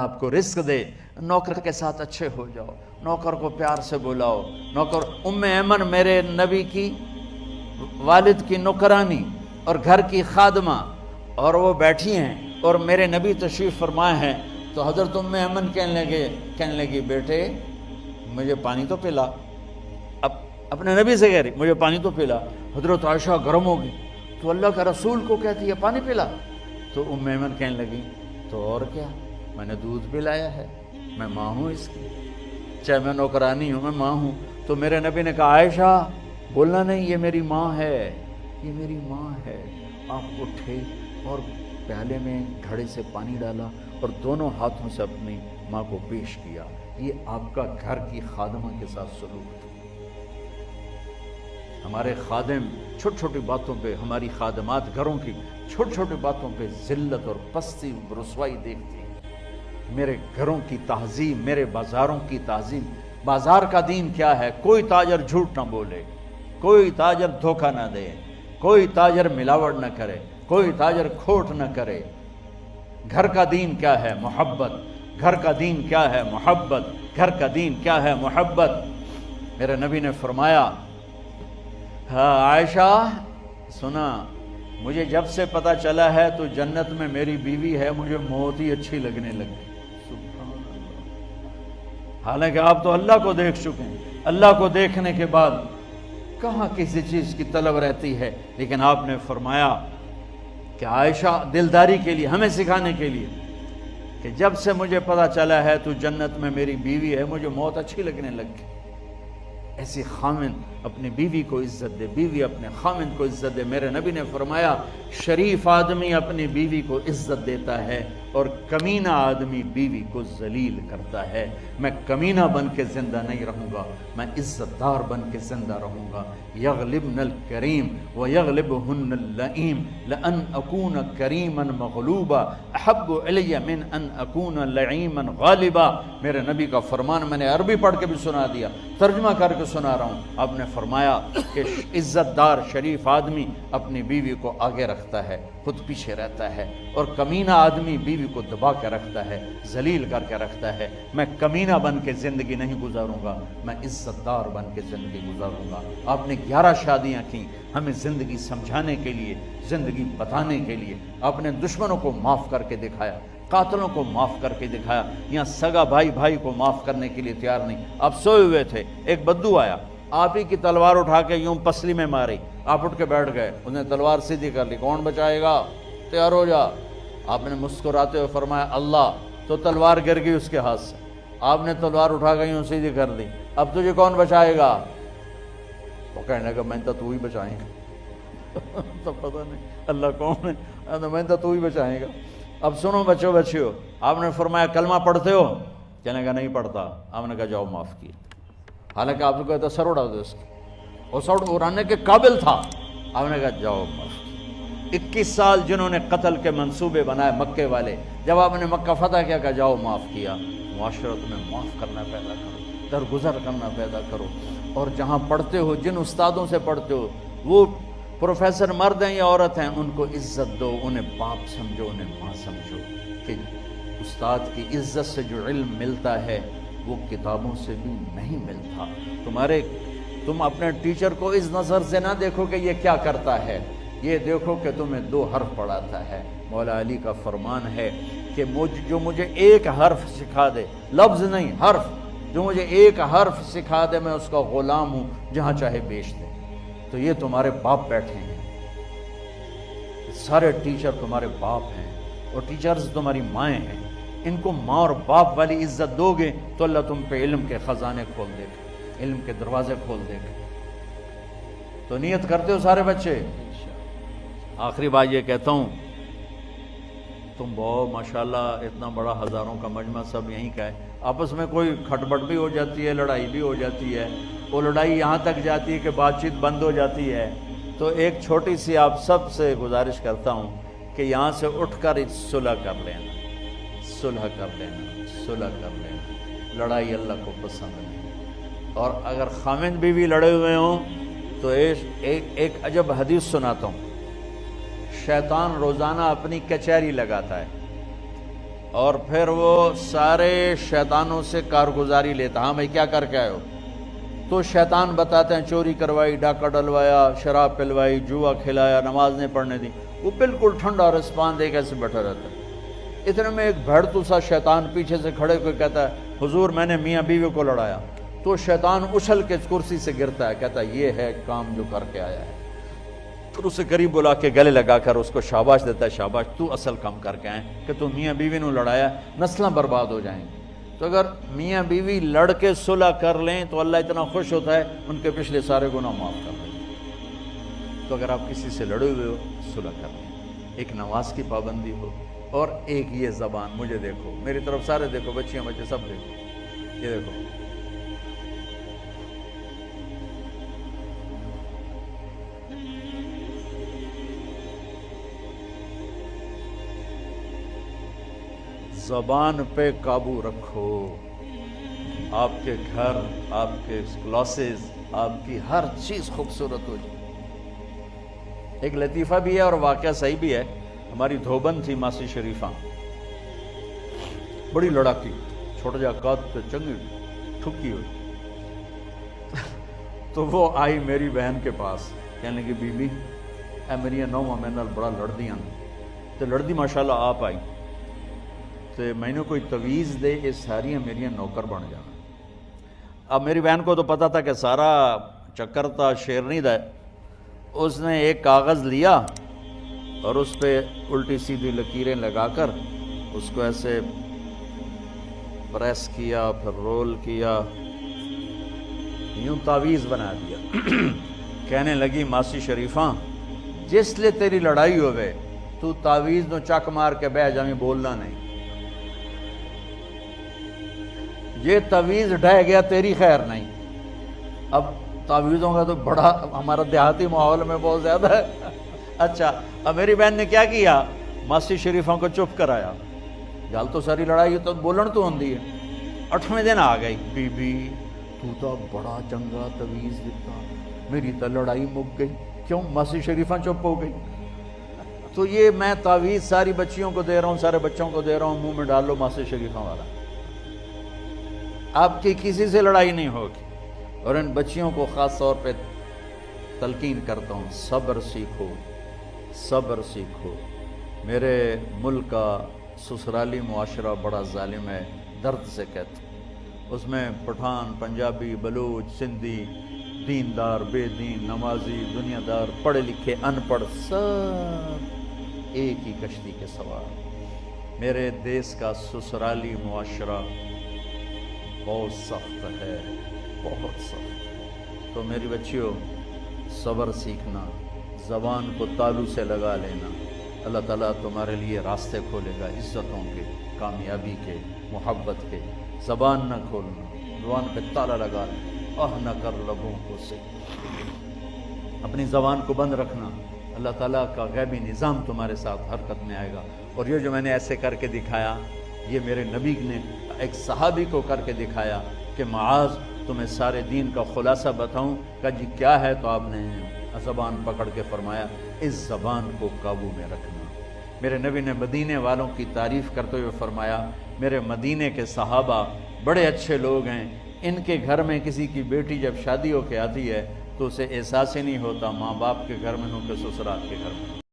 آپ کو رزق دے، نوکر کے ساتھ اچھے ہو جاؤ، نوکر کو پیار سے بلاؤ۔ نوکر ام ایمن میرے نبی کی والد کی نوکرانی اور گھر کی خادمہ، اور وہ بیٹھی ہیں اور میرے نبی تشریف فرمائے ہیں، تو حضرت ام ایمن کہنے لگی بیٹے مجھے پانی تو پلا۔ اب اپنے نبی سے کہہ رہی مجھے پانی تو پلا۔ حضرت عائشہ گرم ہوگی، تو اللہ کا رسول کو کہتی ہے پانی پلا؟ تو ام ایمن کہنے لگی تو اور کیا، میں نے دودھ پلایا ہے، میں ماں ہوں اس کی، چاہے میں نوکرانی ہوں میں ماں ہوں۔ تو میرے نبی نے کہا عائشہ بولنا نہیں، یہ میری ماں ہے، یہ میری ماں ہے۔ آپ اٹھے اور پیالے میں گھڑے سے پانی ڈالا اور دونوں ہاتھوں سے اپنی ماں کو پیش کیا۔ یہ آپ کا گھر کی خادمہ کے ساتھ سلوک تھا۔ ہمارے خادم چھوٹی چھوٹی باتوں پہ، ہماری خادمات گھروں کی چھوٹی چھوٹی باتوں پہ ذلت اور پستی رسوائی دیکھتی ہیں۔ میرے گھروں کی تہذیب، میرے بازاروں کی تہذیب، بازار کا دین کیا ہے؟ کوئی تاجر جھوٹ نہ بولے، کوئی تاجر دھوکہ نہ دے، کوئی تاجر ملاوٹ نہ کرے، کوئی تاجر کھوٹ نہ کرے۔ گھر کا دین کیا ہے؟ محبت۔ گھر کا دین کیا ہے؟ محبت۔ گھر کا دین کیا ہے؟ محبت۔ میرے نبی نے فرمایا ہاں عائشہ سنا، مجھے جب سے پتہ چلا ہے تو جنت میں میری بیوی ہے، مجھے موت ہی اچھی لگنے لگی۔ سبحان اللہ۔ حالانکہ آپ تو اللہ کو دیکھ چکے ہیں، اللہ کو دیکھنے کے بعد کہاں کسی چیز کی طلب رہتی ہے، لیکن آپ نے فرمایا کہ عائشہ دلداری کے لیے، ہمیں سکھانے کے لیے کہ جب سے مجھے پتہ چلا ہے تو جنت میں میری بیوی ہے، مجھے موت اچھی لگنے لگ گئی۔ ایسی خامن اپنی بیوی کو عزت دے، بیوی اپنے خامن کو عزت دے۔ میرے نبی نے فرمایا شریف آدمی اپنی بیوی کو عزت دیتا ہے اور کمینہ آدمی بیوی کو ذلیل کرتا ہے۔ میں کمینہ بن کے زندہ نہیں رہوں گا، میں عزت دار بن کے زندہ رہوں گا۔ یغلبن الکریم ویغلبہن اللئیم لأن اکون کریما مغلوبا احب علی من ان اکون لعیما غالبا۔ میرے نبی کا فرمان میں نے عربی پڑھ کے بھی سنا دیا، ترجمہ کر کے سنا رہا ہوں۔ آپ نے فرمایا کہ عزت دار شریف آدمی اپنی بیوی کو آگے رکھتا ہے، خود پیچھے رہتا ہے، اور کمینہ آدمی بیوی کو دبا کے رکھتا ہے، ذلیل کر کے رکھتا ہے۔ میں کمینہ بن کے زندگی نہیں گزاروں گا، میں عزت دار بن کے زندگی گزاروں گا۔ آپ نے 11 شادیاں کی ہمیں زندگی سمجھانے کے لیے، زندگی بتانے کے لیے۔ آپ نے دشمنوں کو معاف کر کے دکھایا، قاتلوں کو معاف کر کے دکھایا۔ یہاں سگا بھائی بھائی کو معاف کرنے کے لیے تیار نہیں۔ آپ سوئے ہوئے تھے، ایک بدو آیا، آپ ہی کی تلوار اٹھا کے یوں پسلی میں ماری، آپ اٹھ کے بیٹھ گئے، اس نے تلوار سیدھی کر لی، کون بچائے گا؟ تیار ہو جا۔ آپ نے مسکراتے ہوئے فرمایا اللہ، تو تلوار گر گئی اس کے ہاتھ سے۔ آپ نے تلوار اٹھا کے یوں سیدھی کر دی، اب تجھے کون بچائے گا؟ وہ کہنے لگا میں تو ہی بچائیں گا۔ تو پتہ نہیں اللہ کون ہے، میں تو ہی بچائیں گا۔ اب سنو بچوں بچیو، آپ نے فرمایا کلمہ پڑھتے ہو؟ کہنے کا نہیں پڑھتا۔ آپ نے کہا جاؤ معاف کیے، حالانکہ آپ کو کہتا سر اڑا دو اس کی، اور سر اڑانے کے قابل تھا۔ آپ نے کہا جاؤ معاف کیے۔ 21 سال جنہوں نے قتل کے منصوبے بنائے مکے والے، جب آپ نے مکہ فتح کیا کہا جاؤ معاف کیا۔ معاشرت میں معاف کرنا پیدا کرو، درگزر کرنا پیدا کرو، اور جہاں پڑھتے ہو، جن استادوں سے پڑھتے ہو، وہ پروفیسر مرد ہیں یا عورت ہیں، ان کو عزت دو، انہیں باپ سمجھو، انہیں ماں سمجھو، کہ استاد کی عزت سے جو علم ملتا ہے وہ کتابوں سے بھی نہیں ملتا۔ تم اپنے ٹیچر کو اس نظر سے نہ دیکھو کہ یہ کیا کرتا ہے، یہ دیکھو کہ تمہیں 2 حرف پڑھاتا ہے۔ مولا علی کا فرمان ہے کہ جو مجھے ایک حرف سکھا دے، لفظ نہیں حرف، جو مجھے ایک حرف سکھا دے میں اس کا غلام ہوں، جہاں چاہے بیچ دے۔ تو یہ تمہارے باپ بیٹھے ہیں، سارے ٹیچر تمہارے باپ ہیں، اور ٹیچرز تمہاری مائیں ہیں۔ ان کو ماں اور باپ والی عزت دو گے تو اللہ تم پہ علم کے خزانے کھول دے گا، علم کے دروازے کھول دے گا۔ تو نیت کرتے ہو سارے بچے؟ آخری بات یہ کہتا ہوں، تم بہت ماشاءاللہ اتنا بڑا ہزاروں کا مجمع سب یہیں کا ہے، آپس میں کوئی کھٹپٹ بھی ہو جاتی ہے، لڑائی بھی ہو جاتی ہے، وہ لڑائی یہاں تک جاتی ہے کہ بات چیت بند ہو جاتی ہے۔ تو ایک چھوٹی سی آپ سب سے گزارش کرتا ہوں کہ یہاں سے اٹھ کر صلح کر لینا، صلح کر لینا، صلح کر لینا۔ لڑائی اللہ کو پسند نہیں، اور اگر خامند بیوی لڑے ہوئے ہوں تو ایک عجب حدیث سناتا ہوں۔ شیطان روزانہ اپنی کچہری لگاتا ہے، اور پھر وہ سارے شیطانوں سے کارگزاری لیتا، ہاں بھائی کیا کر کے آئے ہو؟ تو شیطان بتاتے ہیں چوری کروائی، ڈاکہ ڈلوایا، شراب پلوائی، جوا کھلایا، نماز نہیں پڑھنے دی۔ وہ بالکل ٹھنڈا رسپان دے کے ایسے بیٹھا رہتا ہے۔ اتنے میں ایک بھڑتو سا شیطان پیچھے سے کھڑے ہوئے کہتا ہے حضور میں نے میاں بیوی کو لڑایا۔ تو شیطان اچھل کے کرسی سے گرتا ہے، کہتا ہے یہ ہے کام جو کر کے آیا ہے۔ پھر اسے قریب بلا کے گلے لگا کر اس کو شاباش دیتا ہے، شاباش تو اصل کام کر کے آئے کہ تو میاں بیوی نے لڑایا، نسلیں برباد ہو جائیں گی۔ تو اگر میاں بیوی لڑ کے صلح کر لیں تو اللہ اتنا خوش ہوتا ہے ان کے پچھلے سارے گناہ معاف کر دیں۔ تو اگر آپ کسی سے لڑے ہوئے ہو صلح کر لیں، ایک نماز کی پابندی ہو، اور ایک یہ زبان، مجھے دیکھو، میری طرف سارے دیکھو، بچیاں بچے سب دیکھو، یہ دیکھو، زبان پہ قابو رکھو۔ آپ کے گھر، آپ کے کلاسز، آپ کی ہر چیز خوبصورت ہو جائے۔ ایک لطیفہ بھی ہے اور واقعہ صحیح بھی ہے۔ ہماری دھوبن تھی ماسی شریفہ، بڑی لڑاکی، چھوٹا جا قد پہ چنگی ٹھکی ہوئی۔ تو وہ آئی میری بہن کے پاس، کہنے لگی بی بی اے میری نوواں میں نال بڑا لڑدیاں، تو لڑدی ماشاءاللہ آپ آئی تو میں نے کوئی تویز دے، یہ ساریاں میریاں نوکر بن جانا۔ اب میری بہن کو تو پتا تھا کہ سارا چکر تھا شیرنی دا، اس نے ایک کاغذ لیا اور اس پہ الٹی سیدھی لکیریں لگا کر اس کو ایسے پریس کیا، پھر رول کیا، یوں تعویذ بنا دیا۔ کہنے لگی ماسی شریفہ جس لئے تیری لڑائی ہوئے تو تعویذ نو چک مار کے بہ جائیں، بولنا نہیں، یہ تعویذ ڈھہ گیا تیری خیر نہیں۔ اب تعویذوں کا تو بڑا ہمارا دیہاتی ماحول میں بہت زیادہ ہے۔ اچھا اب میری بہن نے کیا کیا، ماسی شریفوں کو چپ کرایا، گل تو ساری لڑائی تو بولن تو ہوندی ہے۔ 8ویں دن آ گئی، بی بی تو بڑا چنگا تعویذ دیتا، میری تو لڑائی مک گئی، کیوں؟ ماسی شریفہ چپ ہو گئی۔ تو یہ میں تعویذ ساری بچیوں کو دے رہا ہوں، سارے بچوں کو دے رہا ہوں، منہ میں ڈال لو ماسی شریفہ والا، آپ کی کسی سے لڑائی نہیں ہوگی۔ اور ان بچیوں کو خاص طور پہ تلقین کرتا ہوں، صبر سیکھو، صبر سیکھو۔ میرے ملک کا سسرالی معاشرہ بڑا ظالم ہے، درد سے کہتا ہوں۔ اس میں پٹھان، پنجابی، بلوچ، سندھی، دیندار، بے دین، نمازی، دنیا دار، پڑھے لکھے، ان پڑھ، سب ایک ہی کشتی کے سوار۔ میرے دیس کا سسرالی معاشرہ بہت سخت ہے، بہت سخت ہے۔ تو میری بچیوں صبر سیکھنا، زبان کو تالو سے لگا لینا، اللہ تعالیٰ تمہارے لیے راستے کھولے گا، عزتوں کے، کامیابی کے، محبت کے۔ زبان نہ کھولنا، زبان پہ تالا لگا لینا، نہ کر لبوں کو سے، اپنی زبان کو بند رکھنا، اللہ تعالیٰ کا غیبی نظام تمہارے ساتھ حرکت میں آئے گا۔ اور یہ جو میں نے ایسے کر کے دکھایا، یہ میرے نبی نے ایک صحابی کو کر کے دکھایا کہ معاذ تمہیں سارے دین کا خلاصہ بتاؤں، کہ جی کیا ہے؟ تو آپ نے زبان پکڑ کے فرمایا اس زبان کو قابو میں رکھنا۔ میرے نبی نے مدینے والوں کی تعریف کرتے ہوئے فرمایا میرے مدینے کے صحابہ بڑے اچھے لوگ ہیں، ان کے گھر میں کسی کی بیٹی جب شادی ہو کے آتی ہے تو اسے احساس ہی نہیں ہوتا ماں باپ کے گھر میں ہوں کہ سسرال کے گھر میں ہوں۔